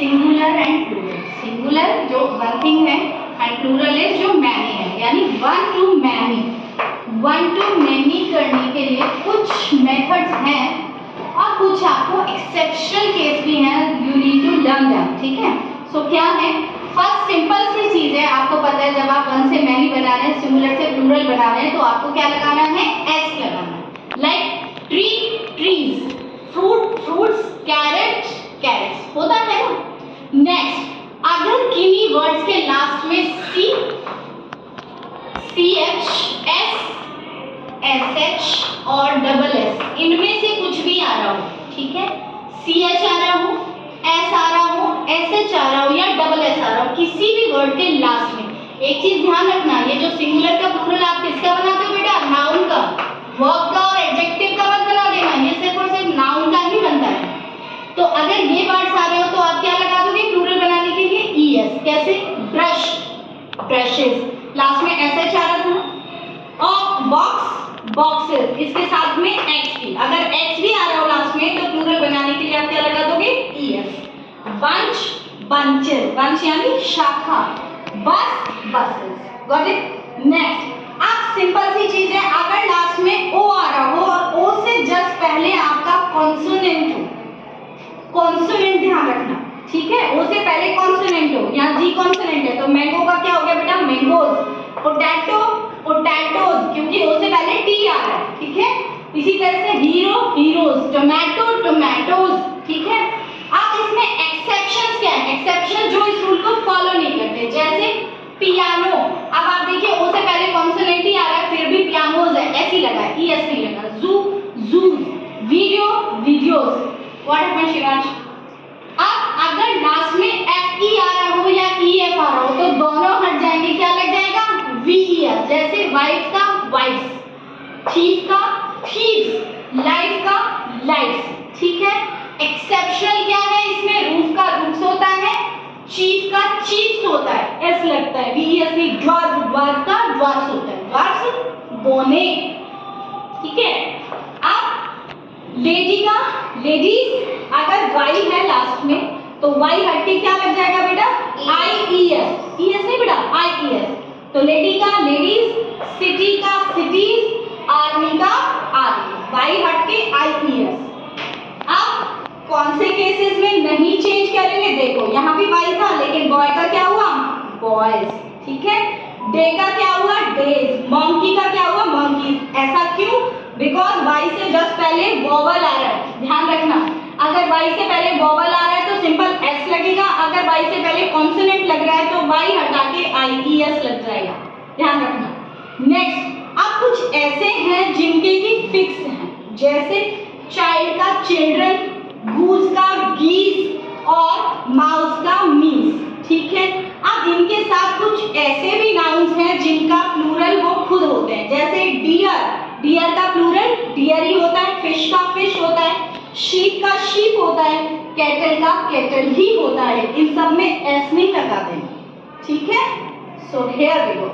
Singular and plural. Singular जो one thing है and plural is जो मैनी है, यानी one to many. One to many करने के लिए कुछ मेथड्स हैं और कुछ आपको एक्सेप्शनल केस भी हैं, you need to learn them, ठीक है। सो क्या है, फर्स्ट सिंपल सी चीज है, आपको पता है जब आप वन से मैनी बना रहे हैं, सिंगुलर से प्लूरल बना रहे हैं, तो आपको क्या लगाना है, एस लगाना है। Like tree trees, fruit fruits, carrot carrots, होता है ना। नेक्स्ट, अगर किन्हीं वर्ड्स के लास्ट में C, C H, S, S H और डबल एस, इनमें से कुछ भी आ रहा हो, ठीक है, सी एच आ रहा हो, एस आ रहा हो, एस एच आ रहा हो या डबल एस आ रहा हो, किसी भी वर्ड के लास्ट में, एक चीज ध्यान रखना, ये जो सिंगुलर का प्लूरल आप किसका बनाते हो बेटा, नाउन का, वर्ब का और एडजेक्टिव का मत बना देना, ये सिर्फ और सिर्फ नाउन का ही बनता है। तो अगर ये वर्ड्स आ रहे हो तो आप क्या लगा दोगे प्लूरल बनाने के लिए, ई एस। कैसे, ब्रश, ब्रशेस, लास्ट में एस एच आ रहा था, और बॉक्स, बॉक्सेस, इसके साथ में एक्स भी, अगर एक्स भी आ रहा हो लास्ट में तो प्लूरल बनाने के लिए आप क्या लगा दोगे, E S. Bunch, bunches, bunch यानी शाखा, बस, बसेस, गॉट इट। नेक्स्ट, अब सिंपल सी चीज है, अगर लास्ट में ओ आ रहा हो और ओ से जस्ट पहले आपका कॉन्सोनेंट हो, कॉन्सोनेंट ध्यान रखना, ठीक है, ओ से पहले कॉन्सोनेंट हो, यहाँ जी कॉन्सोनेंट है, तो मैंगो का क्या हो गया बेटा, मैंगोज, पोटैटो, पोटैटोज, क्योंकि ओ से पहले टी आ रहा है, ठीक है। इसी तरह से हीरो, हीरोज, टोमेटो, टोमेटोज, ठीक है। अब इसमें एक्सेप्शंस क्या है, एक्सेप्शन जो इस रूल को फॉलो नहीं करते, जैसे पियानो, अब आप देखिए ओ से पहले कॉन्सोनेंट ही आ रहा है, फिर भी पियानोज है, ऐसे ही लगा है, ई एस नहीं लगा। Zoo, zoos, video, videos, what happened Shivansh. अब अगर लास्ट में एफ ई आ रहा हो या ई एफ आ रहा हो तो दोनों हट जाएंगे, क्या लग जाएगा, वी ई एस, जैसे वाइफ का वाइफ्स, थीफ का थीव्स, लाइफ का लाइफ्स, ठीक है। एक्सेप्शनल क्या है इसमें, रूफ का रूफ्स होता है, चीफ का चीफ्स होता है, एस लगता है, वी ई एस नहीं, ड्वार्फ, ड्वार्फ का ड्वार्फ्स होता है, ड्वार्फ्स बोने, ठीक है। अब लेडी का लेडीज, अगर वाई है लास्ट में तो वाई हट के क्या लग जाएगा बेटा, आई ई एस, ई एस नहीं बेटा, आई ई एस, तो लेडी का लेडीज, सिटी का सिटीज, आर्मी का आर्मी, वाई हट के आई ई एस। अब कौन से केसेस में नहीं चेंज करेंगे, देखो यहाँ भी वाई था लेकिन बॉय का क्या हुआ, बॉयज, ठीक है। डे का क्या हुआ, डेज, मंकी का क्या हुआ, मंकीज, ऐसा क्यों, बिकॉज वाई से जस्ट पहले वोवल आ रहा है, ध्यान रखना, अगर वाई से पहले वोवल आ रहा है तो सिंपल एस लगेगा, अगर वाई से पहले कॉन्सोनेंट लग रहा है तो वाई हटा के आई ई एस लग जाएगा, ध्यान रखना। नेक्स्ट, अब कुछ ऐसे हैं जिनके की फिक्स हैं, जैसे चाइल्ड का चिल्ड्रन, गूज का गीज और माउस का मीज, ठीक है। अब इनके साथ कुछ ऐसे भी नाउन्स हैं जिनका प्लूरल वो खुद होते हैं, जैसे डियर, डियर का प्लूरल डियर ही होता है, फिश का फिश होता है, शीप का शीप होता है, कैटल का कैटल ही होता है, इन सब में एस नहीं लगा देना, ठीक है। So here we go.